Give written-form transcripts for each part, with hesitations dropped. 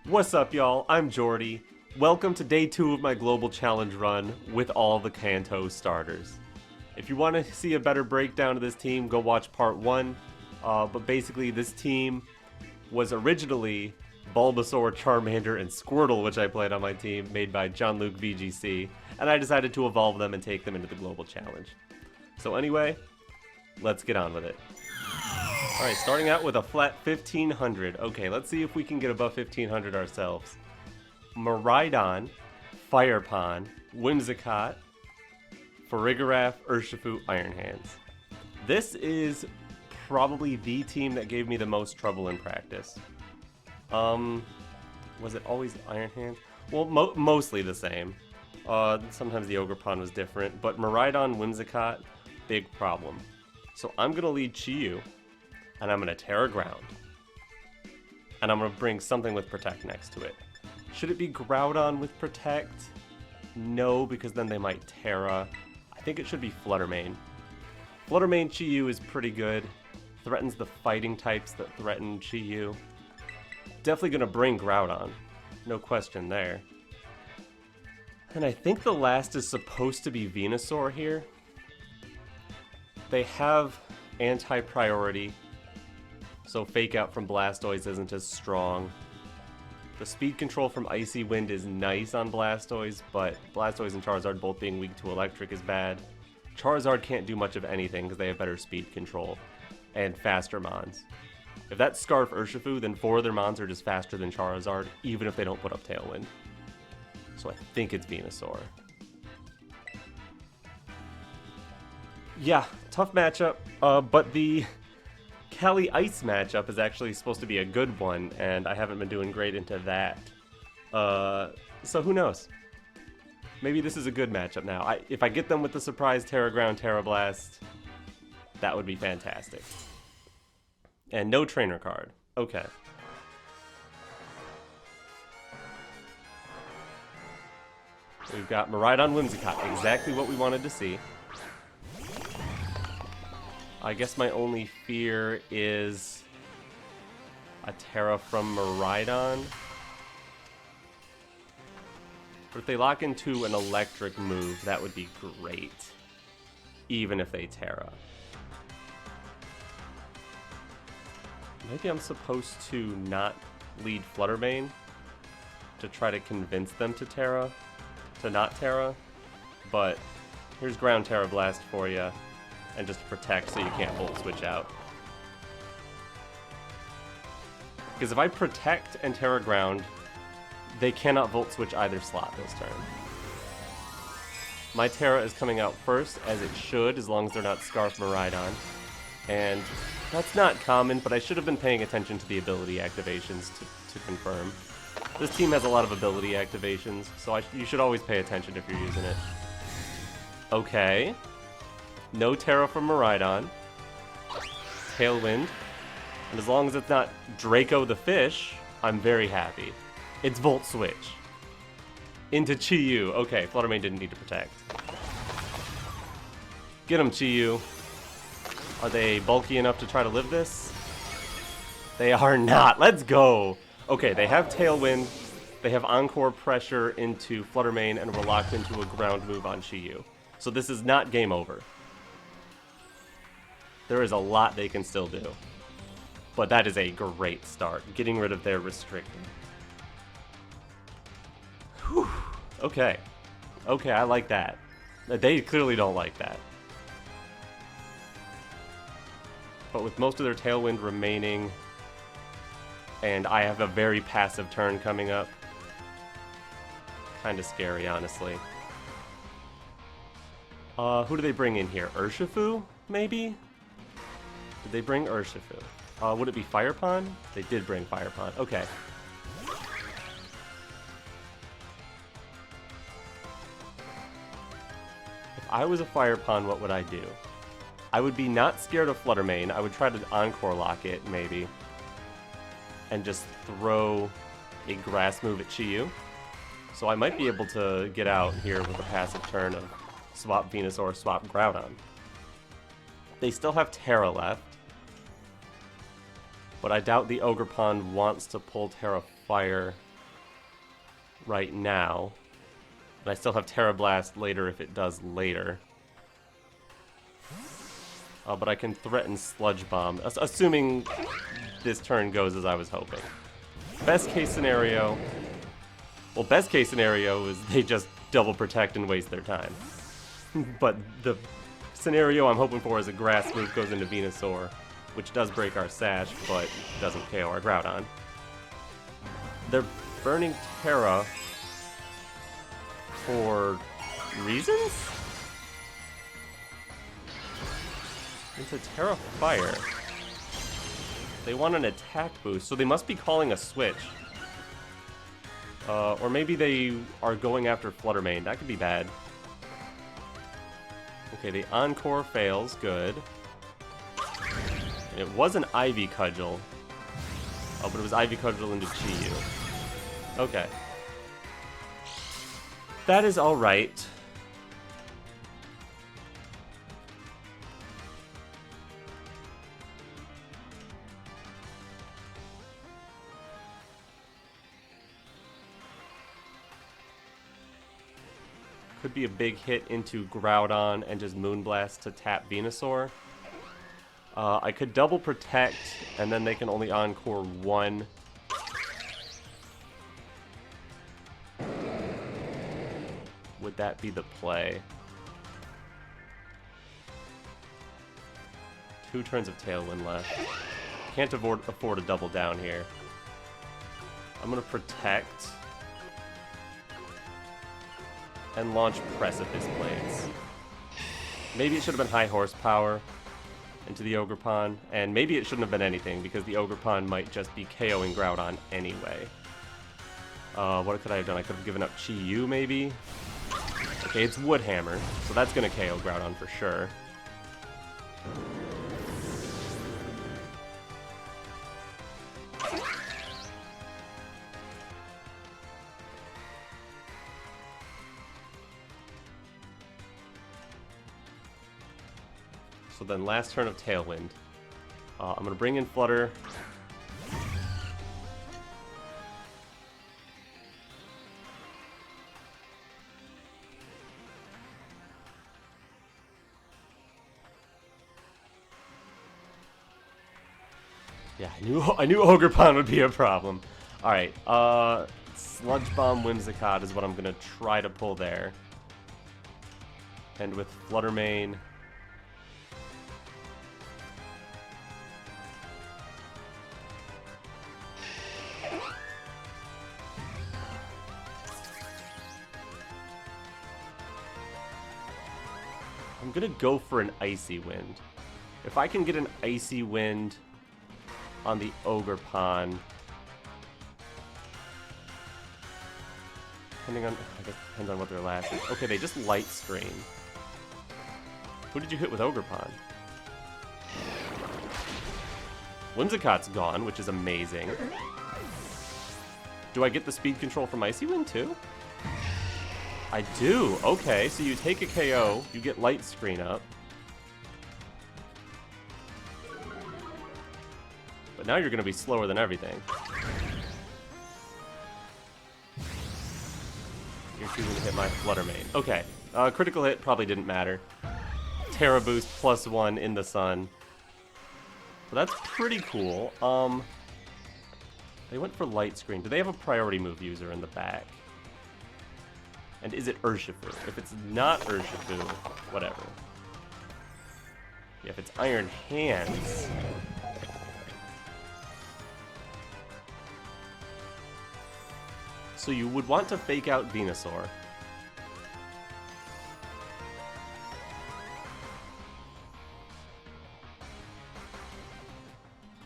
What's up, y'all? I'm Jordy. Welcome to day 2 of my global challenge run with all the Kanto starters. If you want to see a better breakdown of this team, go watch part 1. But basically, this team was originally Bulbasaur, Charmander, and Squirtle, which I played on my team, made by Jean-Luc VGC, and I decided to evolve them and take them into the global challenge. So anyway, let's get on with it. Alright, starting out with a flat 1500. Okay, let's see if we can get above 1500 ourselves. Miraidon, Firepon, Whimsicott, Farigiraf, Urshifu, Iron Hands. This is probably the team that gave me the most trouble in practice. Was it always Iron Hands? Well, mostly the same. Sometimes the Ogerpon was different, but Miraidon, Whimsicott, big problem. So I'm gonna lead Chi-Yu, and I'm gonna Tera Ground. And I'm gonna bring something with Protect next to it. Should it be Groudon with Protect? No, because then they might Tera. I think it should be Flutter Mane. Flutter Mane Chi-Yu is pretty good. Threatens the fighting types that threaten Chi-Yu. Definitely gonna bring Groudon. No question there. And I think the last is supposed to be Venusaur here. They have anti-priority, so Fake Out from Blastoise isn't as strong. The speed control from Icy Wind is nice on Blastoise, but Blastoise and Charizard both being weak to electric is bad. Charizard can't do much of anything because they have better speed control and faster mons. If that's Scarf Urshifu, then 4 of their mons are just faster than Charizard, even if they don't put up Tailwind. So I think it's Venusaur. Yeah, tough matchup, but the Cali Ice matchup is actually supposed to be a good one, and I haven't been doing great into that. So who knows? Maybe this is a good matchup now. If I get them with the surprise Tera Ground, Tera Blast, that would be fantastic. And no trainer card. Okay. We've got Miraidon, Whimsicott, exactly what we wanted to see. I guess my only fear is a Tera from Miraidon. But if they lock into an electric move, that would be great. Even if they Tera. Maybe I'm supposed to not lead Flutter Mane to try to convince them to Tera, to not Tera. But here's Ground Tera Blast for you. And just protect so you can't Volt Switch out. Because if I protect and Tera Ground, they cannot Volt Switch either slot this turn. My Tera is coming out first, as it should, as long as they're not Scarf Miraidon. And that's not common, but I should have been paying attention to the ability activations to confirm. This team has a lot of ability activations, so you should always pay attention if you're using it. Okay. No Tera from Miraidon. Tailwind. And as long as it's not Draco the Fish, I'm very happy. It's Volt Switch. Into Chi-Yu. Okay, Flutter Mane didn't need to protect. Get him, Chi-Yu. Are they bulky enough to try to live this? They are not. Let's go. Okay, they have Tailwind. They have Encore Pressure into Flutter Mane, and we're locked into a ground move on Chi-Yu. So this is not game over. There is a lot they can still do. But that is a great start. Getting rid of their restricted. Whew. Okay. Okay, I like that. They clearly don't like that. But with most of their Tailwind remaining, and I have a very passive turn coming up, kind of scary, honestly. Who do they bring in here? Urshifu, maybe? Did they bring Urshifu? Would it be Firepon? They did bring Firepon. Okay. If I was a Firepon, what would I do? I would be not scared of Flutter Mane. I would try to Encore Lock it, maybe. And just throw a Grass move at Chi-Yu. So I might be able to get out here with a passive turn of swap Venusaur, swap Groudon. They still have Tera left. But I doubt the Ogerpon wants to pull Tera Fire right now. And I still have Tera Blast later if it does later. But I can threaten Sludge Bomb, assuming this turn goes as I was hoping. Best case scenario... Well, best case scenario is they just double protect and waste their time. But the scenario I'm hoping for is a grass move goes into Venusaur, which does break our Sash, but doesn't KO our Groudon. They're burning Tera for reasons? Into Tera Fire. They want an attack boost, so they must be calling a switch. Or maybe they are going after Flutter Mane. That could be bad. Okay, the Encore fails. Good. And it was an Ivy Cudgel. Oh, but it was Ivy Cudgel into Chi-Yu. Okay. That is alright. Could be a big hit into Groudon and just Moonblast to tap Venusaur. I could double protect, and then they can only Encore one. Would that be the play? 2 turns of Tailwind left. Can't afford a double down here. I'm gonna protect and launch Precipice Blades. Maybe it should have been high horsepower into the Ogerpon, and maybe it shouldn't have been anything because the Ogerpon might just be KOing Groudon anyway. What could I have done? I could have given up Chi-Yu maybe? Okay, it's Wood Hammer, so that's gonna KO Groudon for sure. So then last turn of Tailwind. I'm going to bring in Flutter. Yeah, I knew Ogerpon would be a problem. Alright, Sludge Bomb Whimsicott is what I'm going to try to pull there. And with Flutter Mane... I'm gonna go for an Icy Wind. If I can get an Icy Wind on the Ogerpon, depending on, I guess it depends on what their last is. Okay, they just Light Screen. Who did you hit with Ogerpon? Whimsicott's gone, which is amazing. Do I get the speed control from Icy Wind too? I do. Okay, so you take a KO, you get Light Screen up. But now you're going to be slower than everything. You're choosing to hit my Flutter Mane. Okay, critical hit probably didn't matter. Tera Boost +1 in the sun. So that's pretty cool. They went for Light Screen. Do they have a priority move user in the back? And is it Urshifu? If it's not Urshifu, whatever. Yeah, if it's Iron Hands... So you would want to fake out Venusaur.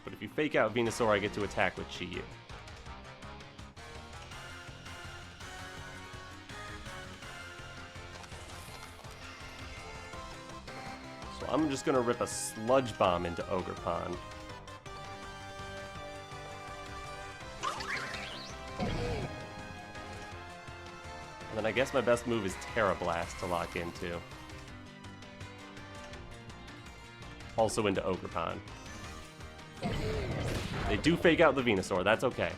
But if you fake out Venusaur, I get to attack with Chi-Yu. So I'm just gonna rip a Sludge Bomb into Ogerpon. And then I guess my best move is Tera Blast to lock into. Also into Ogerpon. They do fake out the Venusaur, that's okay.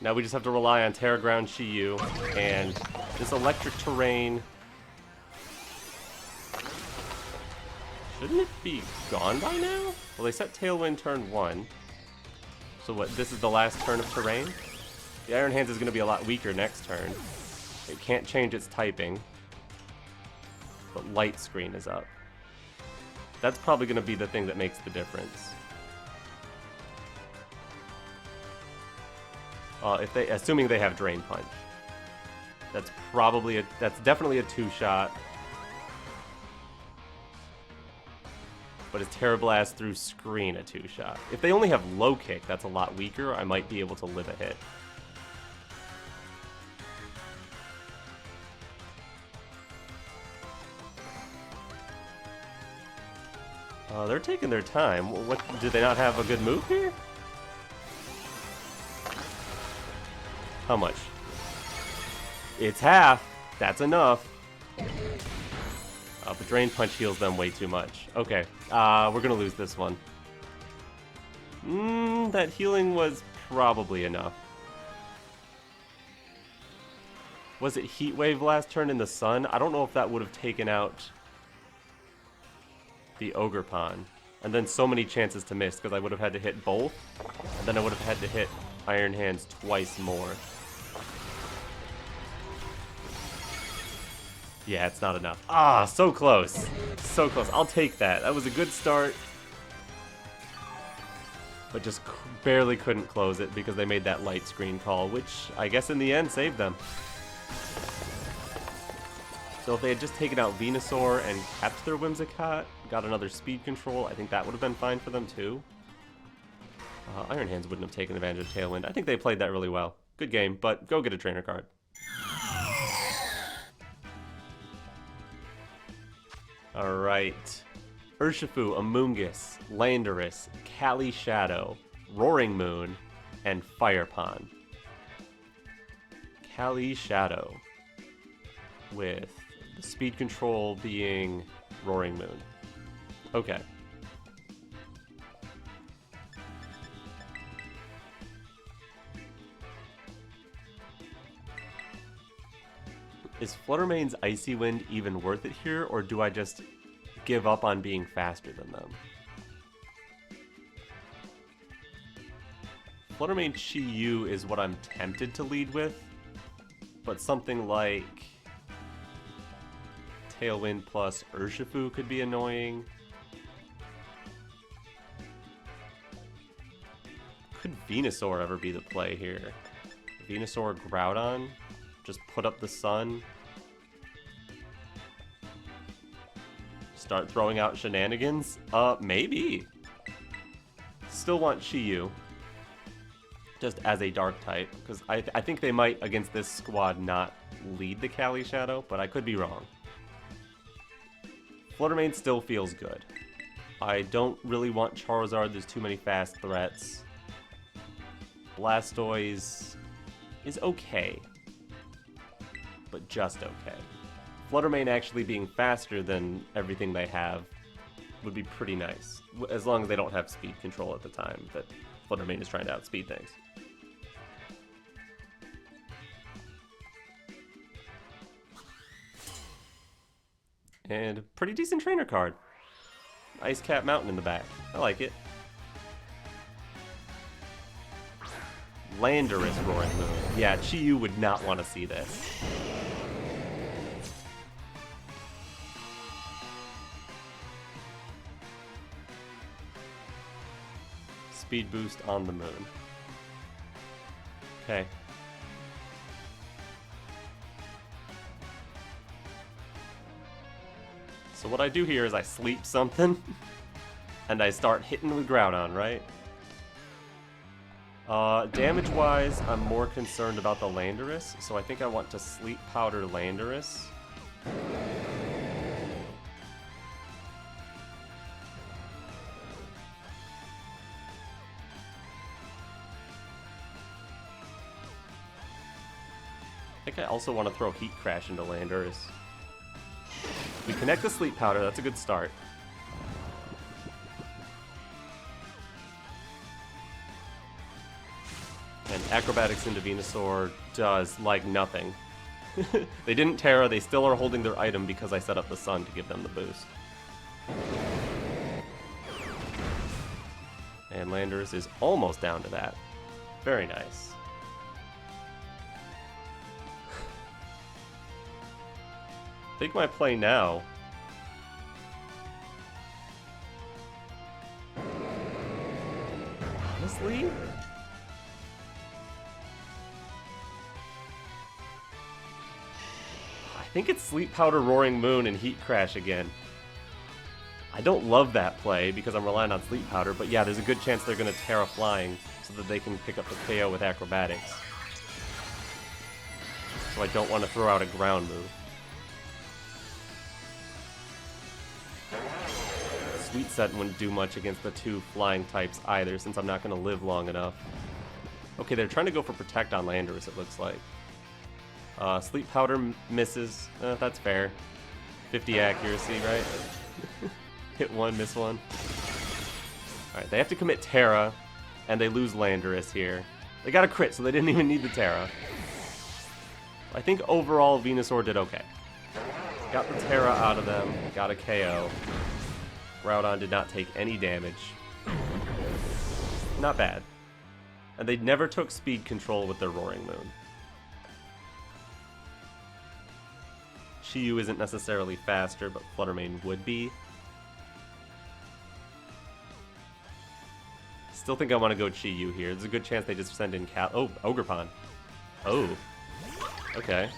Now we just have to rely on Terra Ground Chi-Yu and this electric terrain. Shouldn't it be gone by now? Well, they set Tailwind turn 1. So what, this is the last turn of terrain? The Iron Hands is going to be a lot weaker next turn. It can't change its typing. But Light Screen is up. That's probably going to be the thing that makes the difference. Assuming they have Drain Punch. That's definitely a 2-shot. But is Tera Blast through screen a 2-shot? If they only have Low Kick, that's a lot weaker. I might be able to live a hit. They're taking their time. What, do they not have a good move here? How much? It's half. That's enough. But Drain Punch heals them way too much. Okay, we're gonna lose this one. That healing was probably enough. Was it Heat Wave last turn in the sun? I don't know if that would have taken out the Ogerpon. And then so many chances to miss, because I would have had to hit both, and then I would have had to hit Iron Hands twice more. Yeah, it's not enough. Ah, so close. So close. I'll take that. That was a good start. But just barely couldn't close it because they made that light screen call, which I guess in the end saved them. So if they had just taken out Venusaur and kept their Whimsicott, got another speed control, I think that would have been fine for them too. Iron Hands wouldn't have taken advantage of Tailwind. I think they played that really well. Good game, but go get a trainer card. Alright. Urshifu, Amoonguss, Landorus, Cali Shadow, Roaring Moon, and Firepon. Cali Shadow. With the speed control being Roaring Moon. Okay. Is Fluttermane's Icy Wind even worth it here, or do I just give up on being faster than them? Fluttermane Chi-Yu is what I'm tempted to lead with, but something like Tailwind plus Urshifu could be annoying. Could Venusaur ever be the play here? Venusaur Groudon? Just put up the sun. Start throwing out shenanigans? Maybe. Still want Chi-Yu. Just as a dark type. Because I think they might, against this squad, not lead the Cali Shadow, but I could be wrong. Fluttermane still feels good. I don't really want Charizard, there's too many fast threats. Blastoise is okay. But just okay. Fluttermane actually being faster than everything they have would be pretty nice. As long as they don't have speed control at the time that Fluttermane is trying to outspeed things. And a pretty decent trainer card. Ice Cap Mountain in the back. I like it. Landorus Roaring Moon. Yeah, Chi-Yu would not want to see this. Speed boost on the moon. Okay. So what I do here is I sleep something, and I start hitting with Groudon, right? Damage-wise, I'm more concerned about the Landorus, so I think I want to Sleep Powder Landorus. I think I also want to throw Heat Crash into Landorus. We connect the Sleep Powder, that's a good start. And Acrobatics into Venusaur does, like, nothing. They didn't Tera, they still are holding their item because I set up the sun to give them the boost. And Landorus is almost down to that. Very nice. I think my play now... Honestly? I think it's Sleep Powder, Roaring Moon, and Heat Crash again. I don't love that play because I'm relying on Sleep Powder, but yeah, there's a good chance they're going to Tera Flying so that they can pick up the KO with Acrobatics. So I don't want to throw out a ground move. Sweet Set wouldn't do much against the two flying types either, since I'm not going to live long enough. Okay, they're trying to go for Protect on Landorus, it looks like. Sleep Powder misses. That's fair. 50 accuracy, right? Hit one, miss one. Alright, they have to commit Tera, and they lose Landorus here. They got a crit, so they didn't even need the Tera. I think overall Venusaur did okay. Got the Tera out of them, got a KO. Groudon did not take any damage. Not bad. And they never took speed control with their Roaring Moon. Chi-Yu isn't necessarily faster, but Fluttermane would be. Still think I want to go Chi-Yu here. There's a good chance they just send in Oh, Ogerpon. Oh. Okay.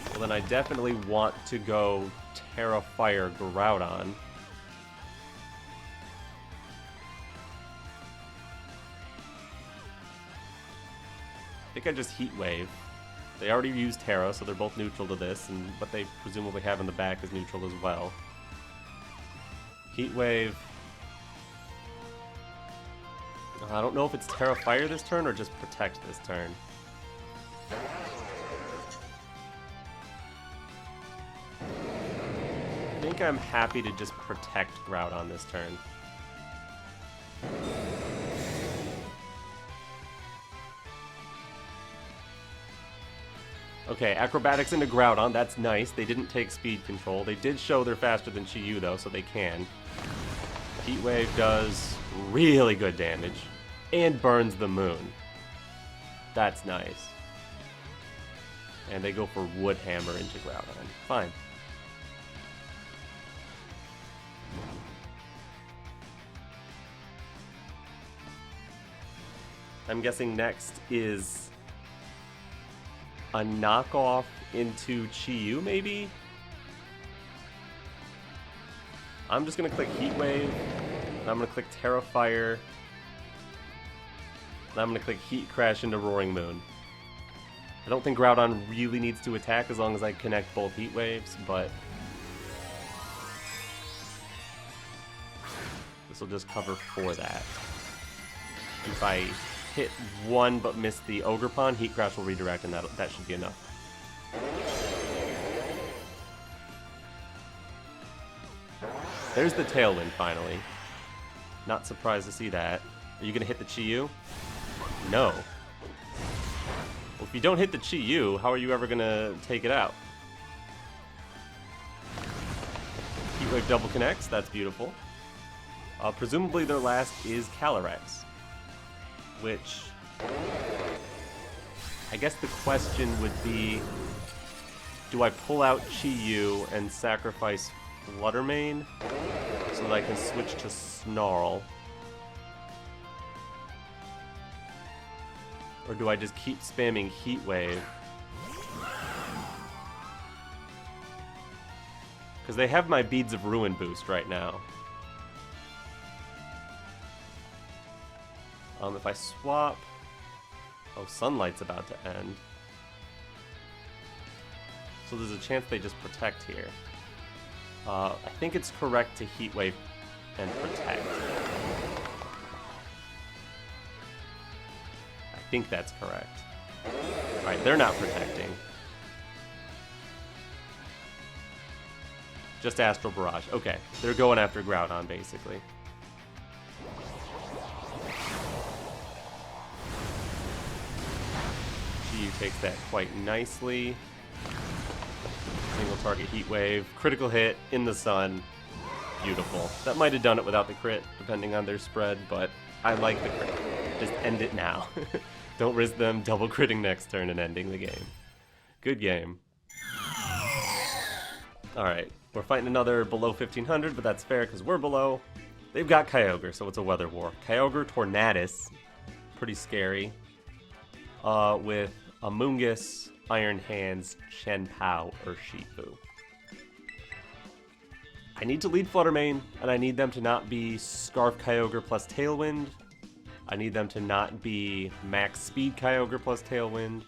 Well, then I definitely want to go Tera Fire Groudon. I think I just Heat Wave. They already used Tera, so they're both neutral to this, and what they presumably have in the back is neutral as well. Heat Wave. I don't know if it's Tera Fire this turn or just Protect this turn. I think I'm happy to just Protect Groudon this turn. Okay, Acrobatics into Groudon, that's nice. They didn't take speed control. They did show they're faster than Chi-Yu though, so they can. Heat Wave does really good damage. And burns the moon. That's nice. And they go for Wood Hammer into Groudon. Fine. I'm guessing next is a knockoff into Chi-Yu, maybe? I'm just going to click Heat Wave, and I'm going to click Tera Fire, and I'm going to click Heat Crash into Roaring Moon. I don't think Groudon really needs to attack as long as I connect both Heat Waves, but this will just cover for that. If I hit one but miss the Ogerpon, Heat Crash will redirect, and that should be enough. There's the Tailwind finally. Not surprised to see that. Are you gonna hit the Chi-Yu? No. Well, if you don't hit the Chi-Yu, how are you ever gonna take it out? Heat Wave double connects, that's beautiful. Presumably their last is Calyrex. Which, I guess the question would be, do I pull out Chi-Yu and sacrifice Fluttermane so that I can switch to Snarl? Or do I just keep spamming Heat Wave? Because they have my Beads of Ruin boost right now. If I swap... Oh, Sunlight's about to end. So there's a chance they just Protect here. I think it's correct to Heat Wave and Protect. I think that's correct. Alright, they're not protecting. Just Astral Barrage. Okay, they're going after Groudon, basically. takes that quite nicely. Single target heat wave, critical hit in the sun. Beautiful. That might have done it without the crit, depending on their spread, but I like the crit. Just end it now. Don't risk them double critting next turn and ending the game. Good game. Alright, we're fighting another below 1500, but that's fair because we're below. They've got Kyogre, so it's a weather war. Kyogre Tornadus, pretty scary. With Amoonguss, Iron Hands, Chien-Pao, or Shifu. I need to lead Flutter Mane, and I need them to not be Scarf Kyogre plus Tailwind. I need them to not be Max Speed Kyogre plus Tailwind.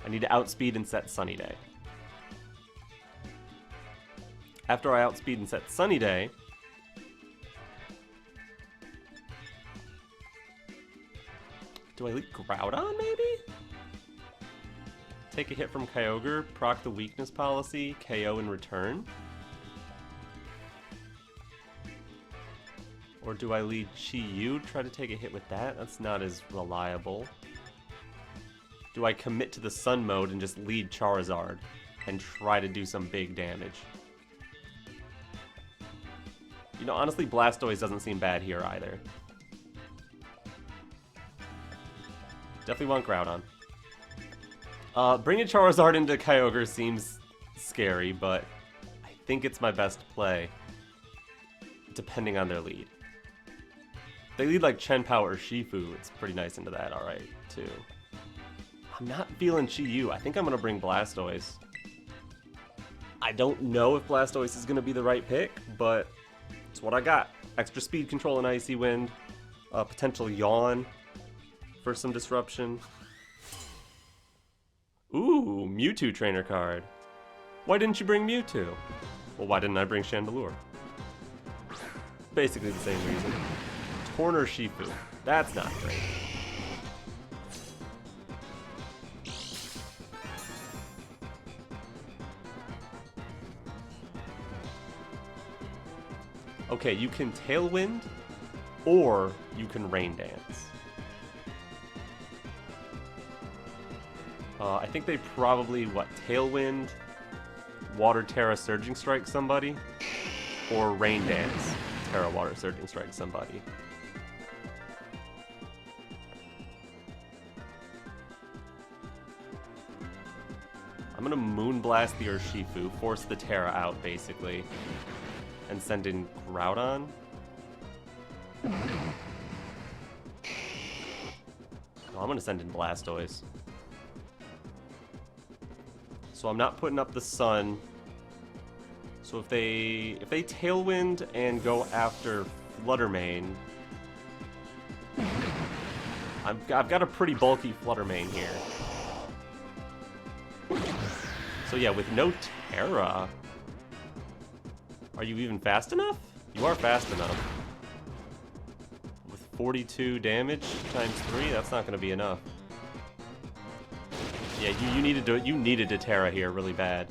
I need to outspeed and set Sunny Day. After I outspeed and set Sunny Day, do I lead Groudon, maybe? Take a hit from Kyogre, proc the weakness policy, KO in return? Or do I lead Chi-Yu, try to take a hit with that? That's not as reliable. Do I commit to the Sun mode and just lead Charizard and try to do some big damage? You know, honestly, Blastoise doesn't seem bad here either. Definitely want Groudon. Bringing Charizard into Kyogre seems scary, but I think it's my best play, depending on their lead. If they lead like Chien-Pao or Shifu, it's pretty nice into that, alright, too. I'm not feeling Chi-Yu. I think I'm going to bring Blastoise. I don't know if Blastoise is going to be the right pick, but it's what I got. Extra speed control and Icy Wind. Potential Yawn for some disruption. Ooh, Mewtwo trainer card. Why didn't you bring Mewtwo? Well, why didn't I bring Chandelure? Basically the same reason. Torn or Shifu. That's not great. Okay, you can Tailwind, or you can Rain Dance. I think they probably, Tailwind, Water Tera Surging Strike somebody, or Rain Dance, Tera Water Surging Strike somebody. I'm gonna Moonblast the Urshifu, force the Tera out, basically, and send in Groudon. Oh, I'm gonna send in Blastoise. So I'm not putting up the Sun. So if they Tailwind and go after Flutter Mane, I've got a pretty bulky Flutter Mane here. So yeah, with no Tera, are you even fast enough? You are fast enough. With 42 damage times 3, that's not going to be enough. Yeah, you needed to Tera here really bad.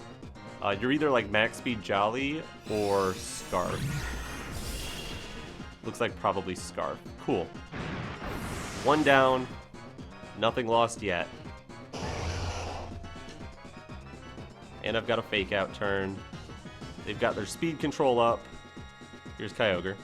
You're either like Max Speed Jolly or Scarf. Looks like probably Scarf. Cool. One down. Nothing lost yet. And I've got a Fake Out turn. They've got their speed control up. Here's Kyogre.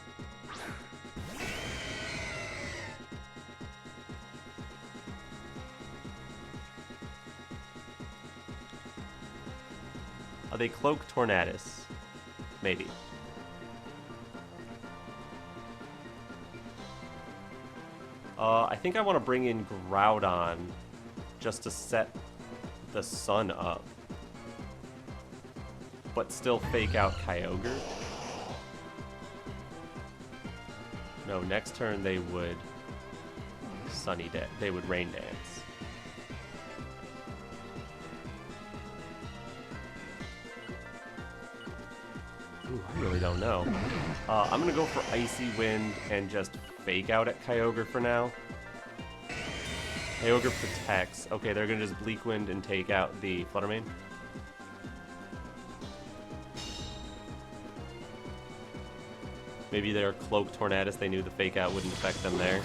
They Cloak Tornadus. Maybe. I think I want to bring in Groudon just to set the Sun up. But still Fake Out Kyogre. No, next turn they would Sunny Day. They would Rain Dance. Ooh, I really don't know. I'm gonna go for Icy Wind and just Fake Out at Kyogre for now. Kyogre protects. Okay, they're gonna just Bleak Wind and take out the Flutter Mane. Maybe they're Cloak Tornadus, they knew the Fake Out wouldn't affect them there.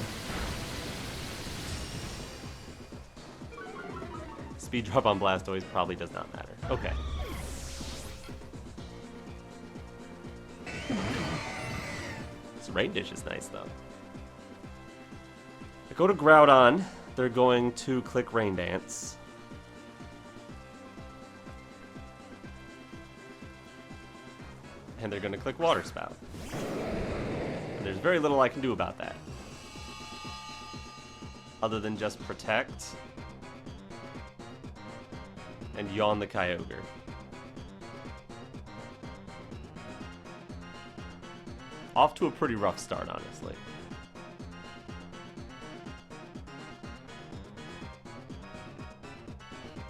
speed drop on Blastoise probably does not matter. Okay. This Rain Dish is nice, though. I go to Groudon. They're going to click Rain Dance. And they're going to click Water Spout. And there's very little I can do about that. Other than just protect and Yawn the Kyogre. Off to a pretty rough start, honestly.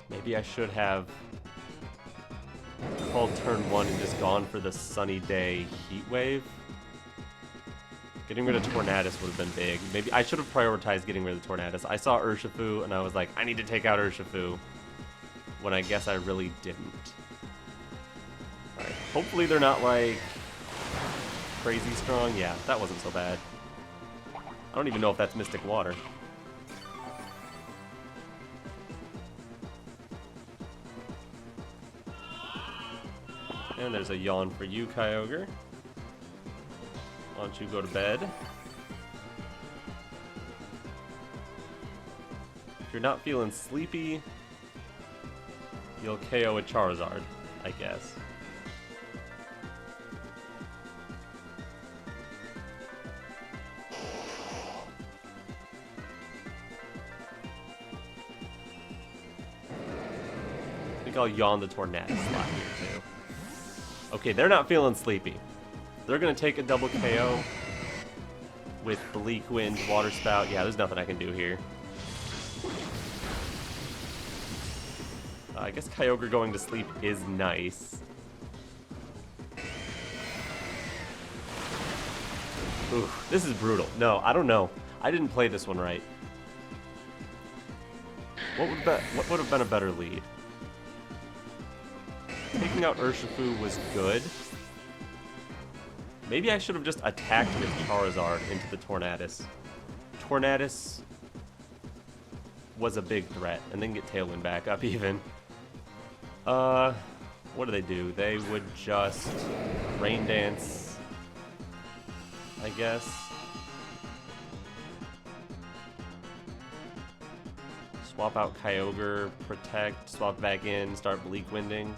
Maybe I should have called turn 1 and just gone for the Sunny Day Heat Wave. Getting rid of Tornadus would have been big. Maybe I should have prioritized getting rid of Tornadus. I saw Urshifu and I was like, I need to take out Urshifu. When I guess I really didn't. Alright, hopefully they're not like crazy strong. Yeah, that wasn't so bad. I don't even know if that's Mystic Water. And there's a Yawn for you, Kyogre. Why don't you go to bed? If you're not feeling sleepy, you'll KO a Charizard, I guess. I think I'll Yawn the Tornadus slot here, too. Okay, they're not feeling sleepy. They're going to take a double KO with Bleak Wind, Water Spout. Yeah, there's nothing I can do here. I guess Kyogre going to sleep is nice. Ooh, this is brutal. No, I don't know. I didn't play this one right. What would have been a better lead? Taking out Urshifu was good. Maybe I should have just attacked with Charizard into the Tornadus. Tornadus was a big threat, and then get Tailwind back up even. What do? They would just Rain Dance, I guess. Swap out Kyogre, protect, swap back in, start Bleak Winding.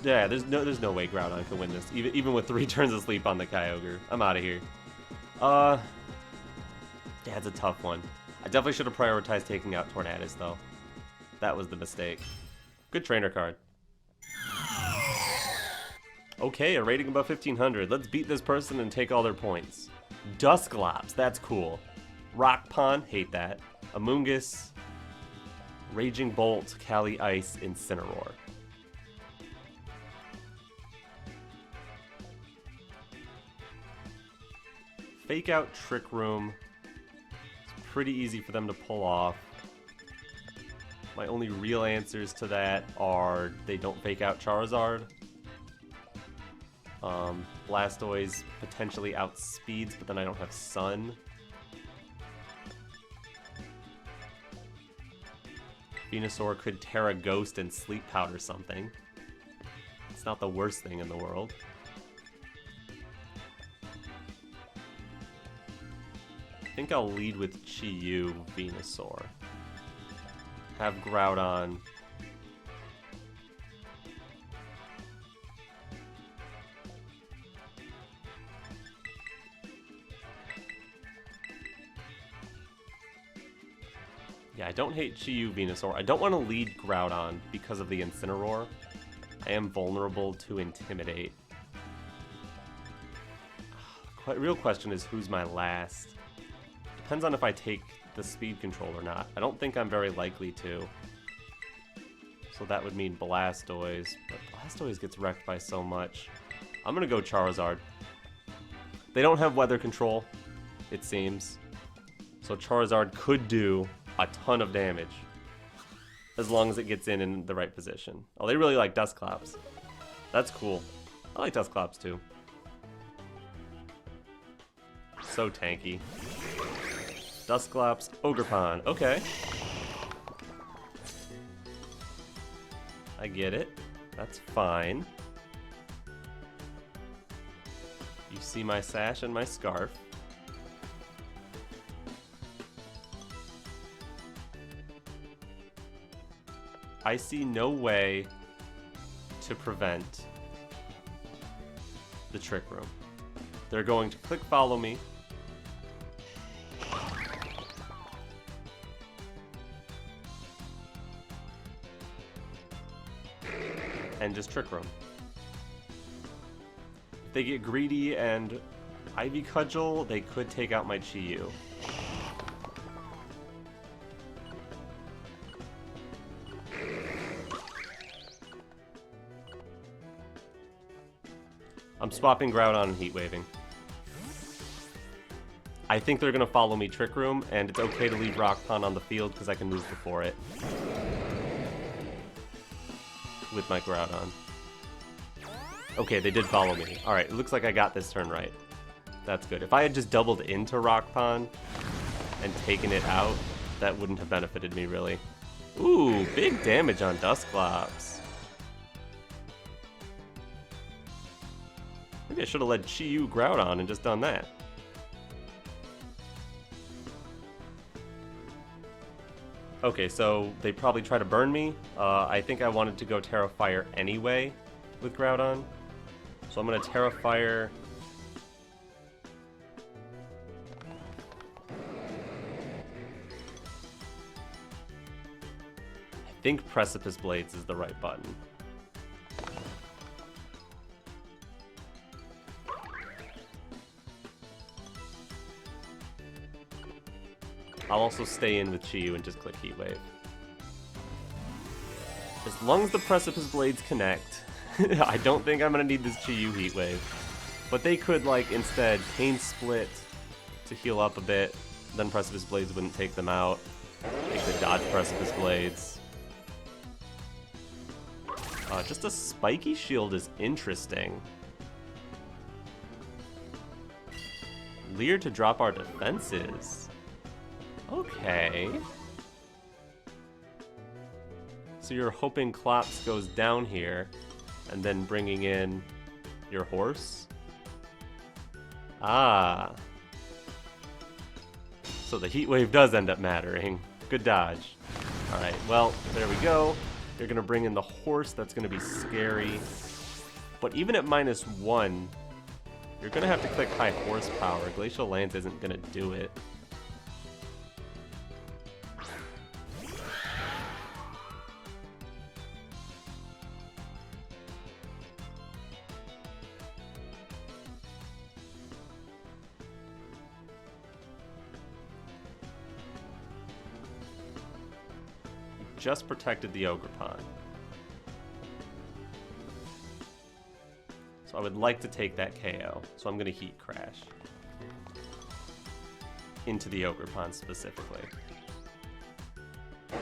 There's no way Groudon can win this, even with 3 turns of sleep on the Kyogre. I'm out of here. Yeah, it's a tough one. I definitely should have prioritized taking out Tornadus, though. That was the mistake. Good trainer card. Okay, a rating above 1500. Let's beat this person and take all their points. Dusclops, that's cool. Rock Pond, hate that. Amoonguss, Raging Bolt, Cali Ice, Incineroar. Fake out Trick Room. It's pretty easy for them to pull off. My only real answers to that are they don't fake out Charizard. Blastoise potentially outspeeds, but then I don't have Sun. Venusaur could Terra Ghost and Sleep Powder something. It's not the worst thing in the world. I think I'll lead with Chi-Yu Venusaur. Have Groudon. Yeah, I don't hate Chi-Yu Venusaur. I don't want to lead Groudon because of the Incineroar. I am vulnerable to Intimidate. The real question is who's my last. Depends on if I take the speed control or not. I don't think I'm very likely to. So that would mean Blastoise. But Blastoise gets wrecked by so much. I'm going to go Charizard. They don't have weather control, it seems. So Charizard could do a ton of damage. As long as it gets in the right position. Oh, they really like Dusclops. That's cool. I like Dusclops too. So tanky. Dusclops, Ogerpon. Okay. I get it. That's fine. You see my sash and my scarf. I see no way to prevent the Trick Room. They're going to click follow me. And just Trick Room. If they get greedy and Ivy Cudgel, they could take out my Chi-Yu. I'm swapping Groudon and Heat Waving. I think they're going to follow me Trick Room, and it's okay to leave Rock Pond on the field because I can move before it. With my Groudon. Okay, they did follow me. Alright, it looks like I got this turn right. That's good. If I had just doubled into Rock Pond and taken it out, that wouldn't have benefited me, really. Ooh, big damage on Dusclops. Maybe I should have led Chi-Yu Groudon and just done that. Okay, so they probably try to burn me. I think I wanted to go Tera Fire anyway with Groudon. So I'm going to Tera Fire. I think Precipice Blades is the right button. I'll also stay in with Chi-Yu and just click Heat Wave. As long as the Precipice Blades connect, I don't think I'm going to need this Chi-Yu Heat Wave. But they could, like, instead Pain Split to heal up a bit, then Precipice Blades wouldn't take them out. They could dodge Precipice Blades. Just a Spiky Shield is interesting. Leer to drop our defenses. Okay. So you're hoping Clops goes down here, and then bringing in your horse? Ah. So the Heat Wave does end up mattering. Good dodge. Alright, well, there we go. You're going to bring in the horse. That's going to be scary. But even at -1, you're going to have to click high horsepower. Glacial Lance isn't going to do it. Just protected the Ogerpon. So I would like to take that KO. So I'm going to Heat Crash. Into the Ogerpon specifically. You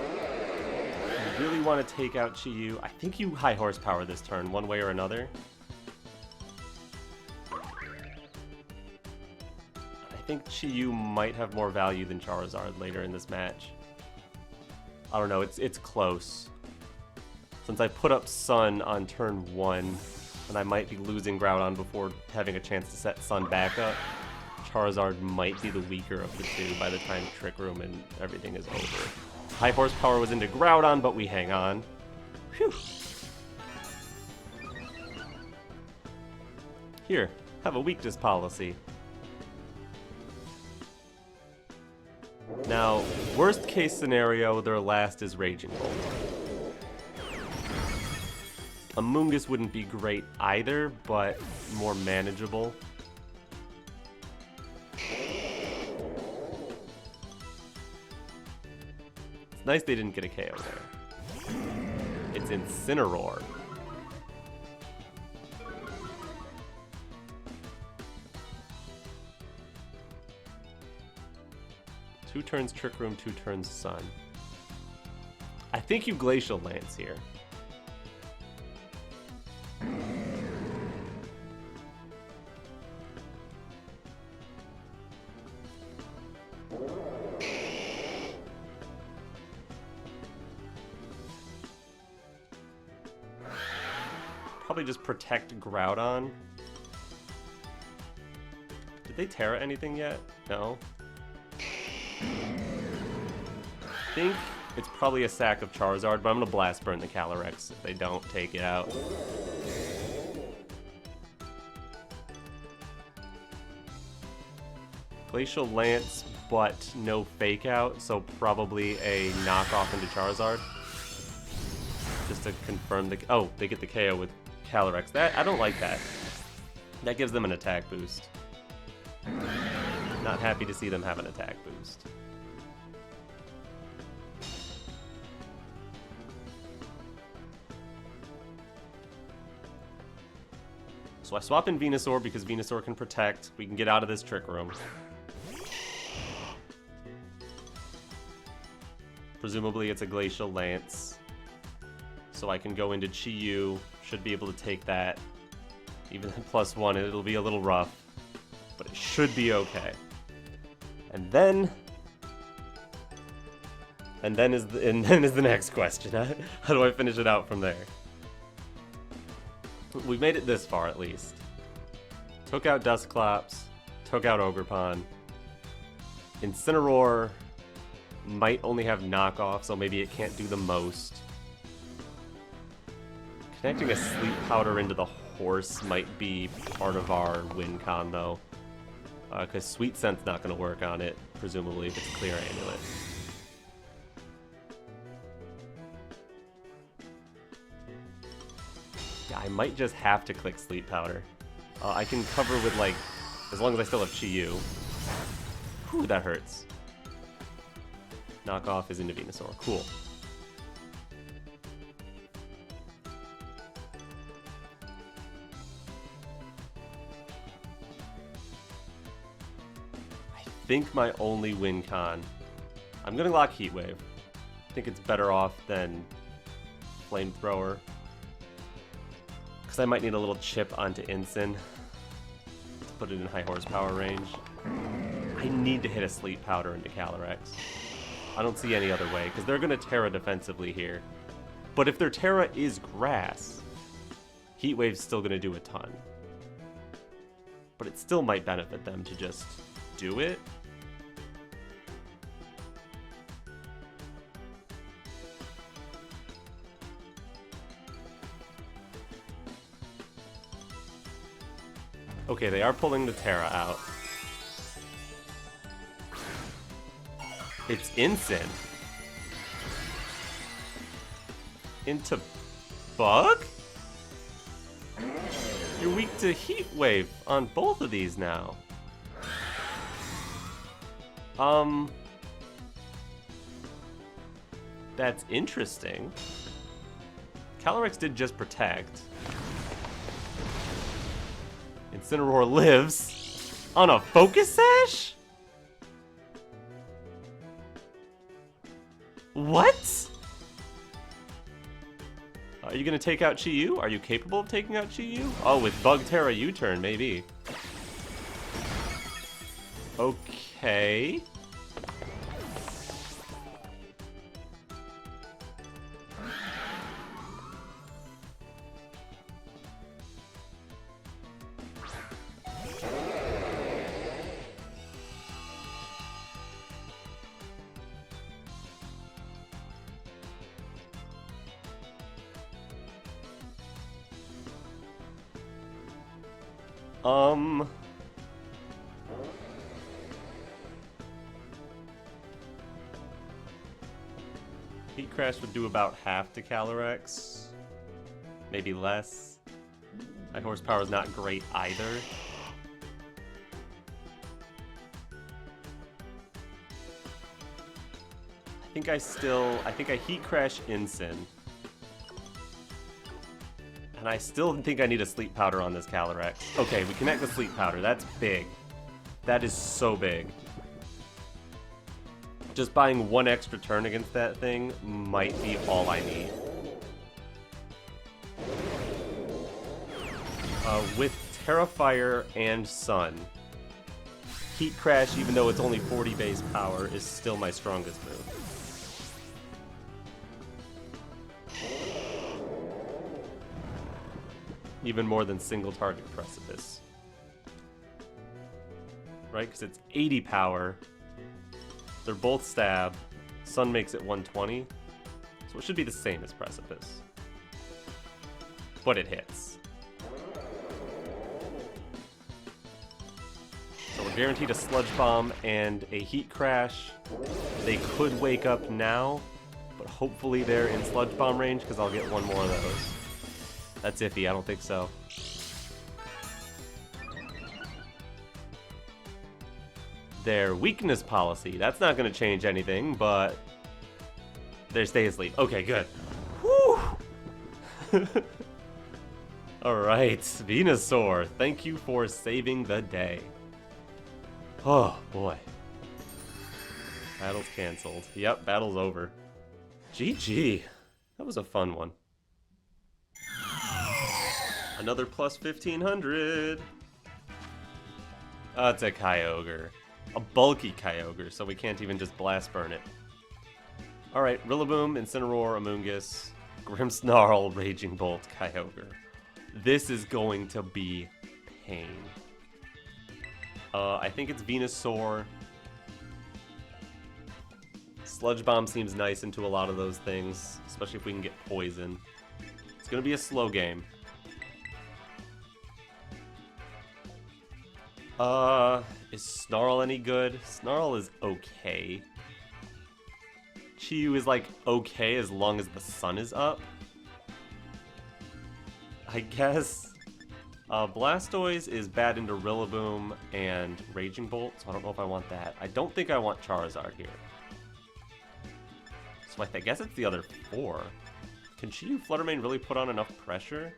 really want to take out Chi-Yu. I think you high horsepower this turn, one way or another. I think Chi-Yu might have more value than Charizard later in this match. I don't know, it's close. Since I put up Sun on turn 1, and I might be losing Groudon before having a chance to set Sun back up, Charizard might be the weaker of the two by the time Trick Room and everything is over. High horsepower was into Groudon, but we hang on. Phew. Here, have a weakness policy. Now, worst case scenario, their last is Raging Bolt. Amoonguss wouldn't be great either, but more manageable. It's nice they didn't get a KO there. It's Incineroar. Two turns Trick Room, 2 turns Sun. I think you Glacial Lance here. probably just protect Groudon. Did they Tera anything yet? No. I think it's probably a sack of Charizard, but I'm gonna Blast Burn the Calyrex if they don't take it out. Glacial Lance, but no Fake Out, so probably a knockoff into Charizard. Just to confirm the... Oh, they get the KO with Calyrex. I don't like that. That gives them an attack boost. Not happy to see them have an attack boost. So I swap in Venusaur because Venusaur can protect. We can get out of this Trick Room. Presumably it's a Glacial Lance. So I can go into Chi-Yu. Should be able to take that. Even at +1, it'll be a little rough. But it should be okay. And then is the next question. How do I finish it out from there? We made it this far, at least. Took out Dusclops, took out Ogerpon. Incineroar might only have knockoff, so maybe it can't do the most. Connecting a Sleep Powder into the horse might be part of our win con, though. Because Sweet Scent's not going to work on it, presumably, if it's Clear Amulet. Yeah, I might just have to click Sleep Powder. I can cover with, like, as long as I still have Chi-Yu. Whew, that hurts. Knockoff is into Venusaur. Cool. I think my only win con... I'm gonna lock Heat Wave. I think it's better off than Flamethrower. I might need a little chip onto Incin to put it in high horsepower range. I need to hit a Sleep Powder into Calyrex. I don't see any other way, because they're going to Tera defensively here. But if their Tera is Grass, Heat Wave's still going to do a ton. But it still might benefit them to just do it. Okay, they are pulling the Tera out. It's Incin. Into Bug? You're weak to Heat Wave on both of these now. That's interesting. Calyrex did just protect. Incineroar lives on a Focus Sash? What? Are you gonna take out Chi-Yu? Are you capable of taking out Chi-Yu? Oh, with Bug Tera U-turn, maybe. Okay. Heat Crash would do about half to Calyrex. Maybe less. My horsepower is not great either. I think I Heat Crash Incin. And I still think I need a Sleep Powder on this Calyrex. Okay, we connect the Sleep Powder. That's big. That is so big. Just buying one extra turn against that thing might be all I need. With Terrifier and Sun, Heat Crash, even though it's only 40 base power, is still my strongest move. even more than single target Precipice. Right? Because it's 80 power. They're both stab. Sun makes it 120. So it should be the same as Precipice. But it hits. So we're guaranteed a Sludge Bomb and a Heat Crash. They could wake up now, but hopefully they're in Sludge Bomb range because I'll get one more of those. That's iffy, I don't think so. Their weakness policy, that's not going to change anything, but their stay asleep. Okay, good. Whew! Alright, Venusaur, thank you for saving the day. Oh, boy. Battle's canceled. Yep, battle's over. GG. That was a fun one. Another plus 1500. Oh, it's a Kyogre. A bulky Kyogre, so we can't even just Blast Burn it. Alright, Rillaboom, Incineroar, Amoonguss, Grimmsnarl, Raging Bolt, Kyogre. This is going to be pain. I think it's Venusaur. Sludge Bomb seems nice into a lot of those things, especially if we can get Poison. It's going to be a slow game. Is Snarl any good? Snarl is okay. Chi-Yu is like okay as long as the sun is up. I guess. Blastoise is bad into Rillaboom and Raging Bolt, so I don't know if I want that. I don't think I want Charizard here. So I guess it's the other four. Can Chi-Yu Flutter Mane really put on enough pressure?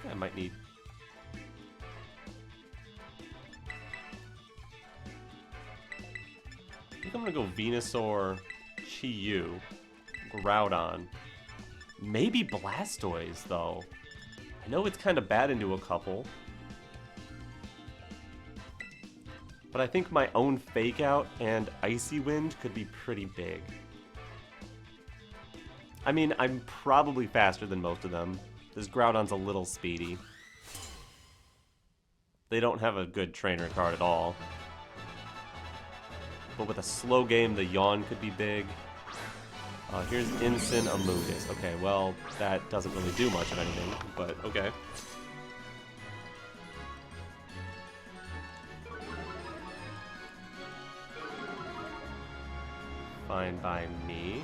I might need... I think I'm gonna go Venusaur, Chi-Yu, Groudon. Maybe Blastoise, though. I know it's kind of bad into a couple. But I think my own Fake Out and Icy Wind could be pretty big. I mean, I'm probably faster than most of them. This Groudon's a little speedy. They don't have a good trainer card at all. But with a slow game, the Yawn could be big. Here's Incin Amoonguss. Okay, well, that doesn't really do much of anything, but okay. Fine by me.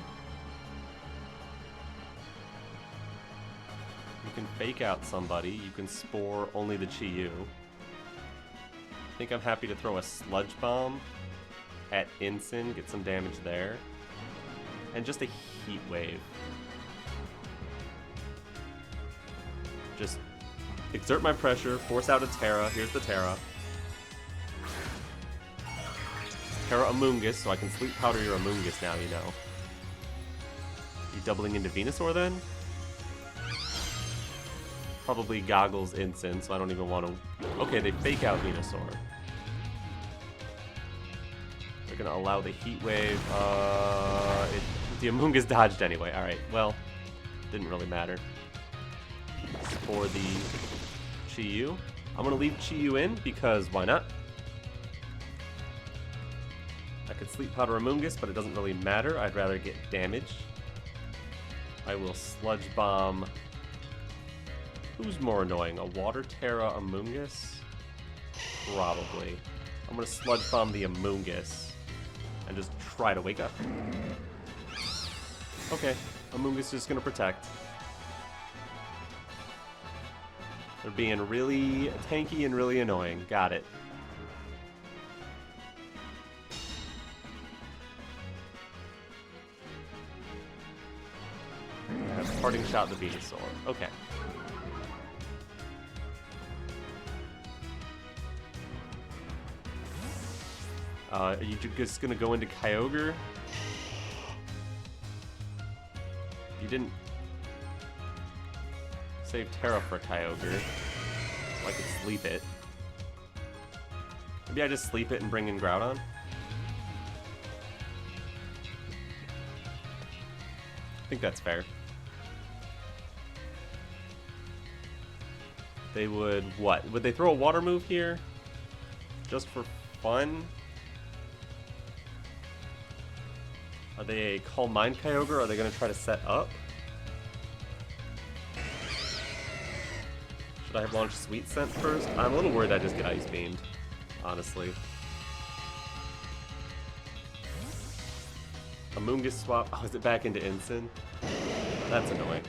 You can Fake Out somebody. You can Spore only the Chi-Yu. I think I'm happy to throw a Sludge Bomb at Incin, get some damage there. And just a Heat Wave. Just exert my pressure, force out a Tera. Here's the Tera. Tera Amoonguss, so I can Sleep Powder your Amoonguss now, you know. You doubling into Venusaur then? Probably Goggles Incin, so I don't even want to... Okay, they Fake Out Venusaur. They're going to allow the Heat Wave. The Amoonguss dodged anyway. Alright, well, didn't really matter. For the Chi-Yu. I'm going to leave Chi-Yu in because why not? I could Sleep Powder Amoonguss, but it doesn't really matter. I'd rather get damage. I will Sludge Bomb. Who's more annoying? A Water Tera Amoonguss? Probably. I'm going to Sludge Bomb the Amoonguss and just try to wake up. Okay, Amoonguss is just going to protect. They're being really tanky and really annoying. Got it. Parting Shot the Venusaur. Okay. Are you just gonna go into Kyogre? You didn't save Tera for Kyogre, so I could sleep it. Maybe I just sleep it and bring in Groudon? I think that's fair. They would, what? Would they throw a water move here? Just for fun? Are they a Calm Mind Kyogre? Or are they going to try to set up? Should I have launched Sweet Scent first? I'm a little worried I just get Ice Beamed, honestly. A Moongus swap. Oh, is it back into Incin? That's annoying.